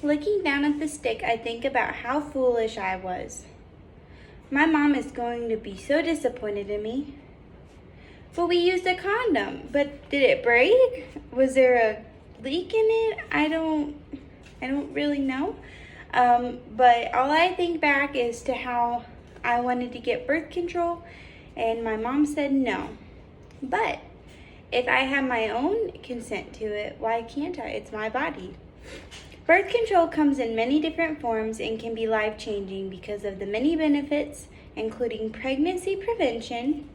Looking down at the stick, I think about how foolish I was. My mom is going to be so disappointed in me. But we used a condom. But did it break? Was there a leak in it? I don't really know. But all I think back is to how I wanted to get birth control and my mom said no. But if I have my own consent to it, why can't I? It's my body. Birth control comes in many different forms and can be life-changing because of the many benefits, including pregnancy prevention,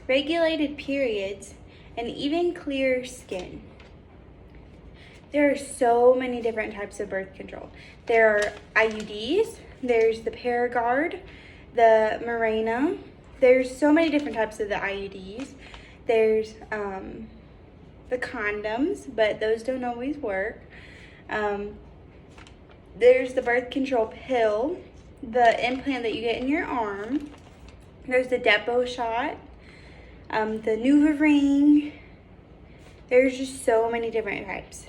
regulated periods, and even clearer skin. There are so many different types of birth control. There are IUDs, there's the Paragard, the Mirena. There's so many different types of the IUDs. There's the condoms, but those don't always work. There's the birth control pill, the implant that you get in your arm. There's the Depo shot, the NuvaRing. There's just so many different types.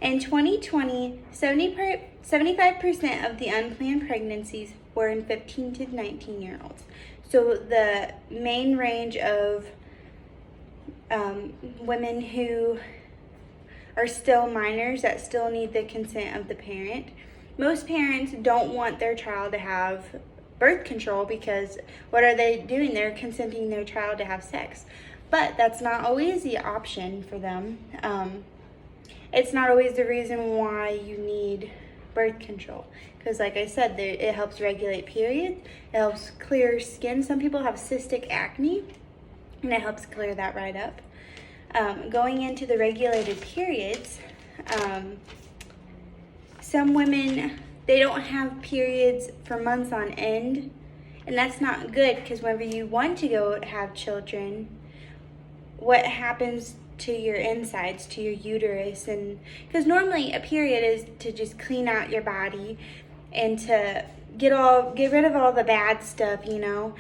In 2020, 75% of the unplanned pregnancies were in 15 to 19-year-olds. So the main range of women who are still minors that still need the consent of the parent. Most parents don't want their child to have birth control because what are they doing? They're consenting their child to have sex. But that's not always the option for them. It's not always the reason why you need birth control. Because like I said, it helps regulate periods. It helps clear skin. Some people have cystic acne, and it helps clear that right up. Going into the regulated periods, some women, they don't have periods for months on end, and that's not good because whenever you want to go have children, what happens to your insides, to your uterus? And because normally a period is to just clean out your body and to get rid of all the bad stuff, you know.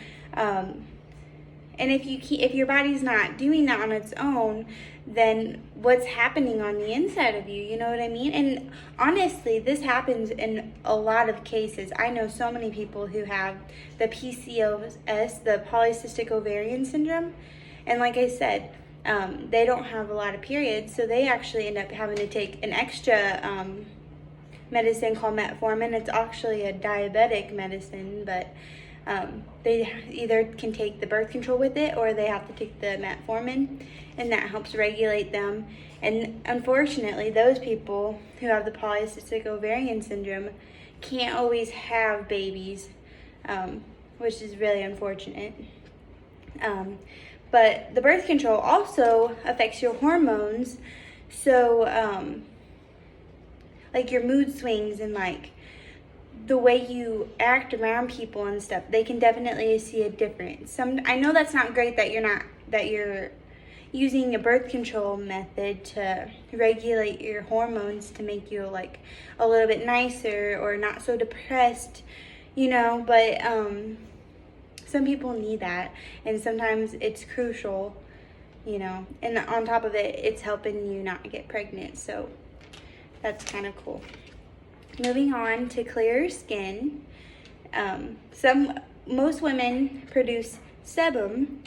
And if your body's not doing that on its own, then what's happening on the inside of you? You know what I mean? And honestly, this happens in a lot of cases. I know so many people who have the PCOS, the polycystic ovarian syndrome, and like I said, they don't have a lot of periods, so they actually end up having to take an extra medicine called metformin. It's actually a diabetic medicine, but they either can take the birth control with it or they have to take the metformin, and that helps regulate them. And unfortunately, those people who have the polycystic ovarian syndrome can't always have babies, which is really unfortunate. But the birth control also affects your hormones. So, like your mood swings and like the way you act around people and stuff, they can definitely see a difference. I know that's not great that you're using a birth control method to regulate your hormones to make you like a little bit nicer or not so depressed, you know, but some people need that, and sometimes it's crucial, you know, and on top of it, it's helping you not get pregnant, so that's kind of cool. Moving on to clearer skin, most women produce sebum,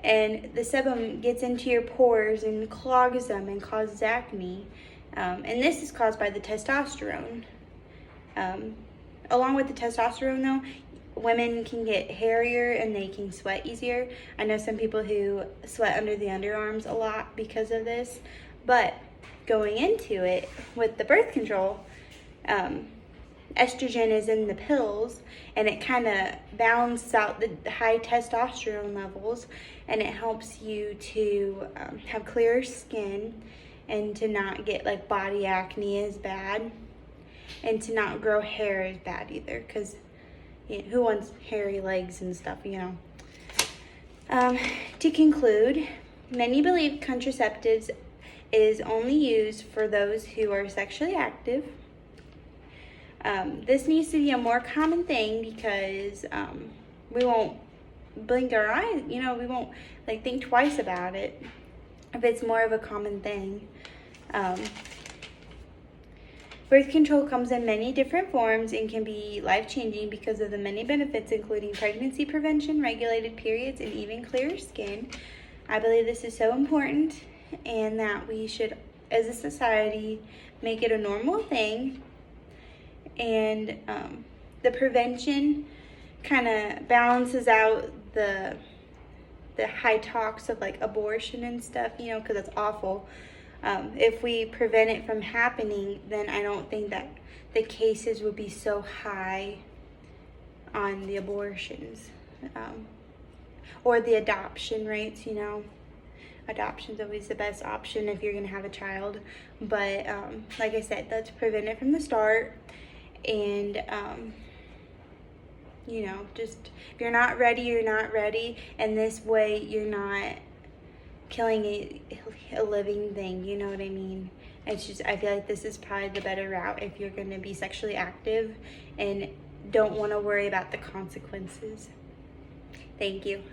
and the sebum gets into your pores and clogs them and causes acne, and this is caused by the testosterone. Along with the testosterone, though, women can get hairier and they can sweat easier. I know some people who sweat under the underarms a lot because of this, but going into it with the birth control, estrogen is in the pills, and it kind of balances out the high testosterone levels, and it helps you to have clearer skin and to not get like body acne as bad, and to not grow hair as bad either, because who wants hairy legs and stuff, you know. To conclude, many believe contraceptives is only used for those who are sexually active. This needs to be a more common thing because we won't blink our eyes, you know, we won't like think twice about it if it's more of a common thing. Birth control comes in many different forms and can be life-changing because of the many benefits, including pregnancy prevention, regulated periods, and even clearer skin. I believe this is so important, and that we should, as a society, make it a normal thing. And the prevention kind of balances out the high talks of like abortion and stuff, you know, because it's awful. If we prevent it from happening, then I don't think that the cases would be so high on the abortions, or the adoption rates. You know, adoption's always the best option if you're gonna have a child. But like I said, let's prevent it from the start. And you know, just if you're not ready, you're not ready, and this way you're not killing a living thing, you know what I mean? It's just, I feel like this is probably the better route if you're going to be sexually active and don't want to worry about the consequences. Thank you.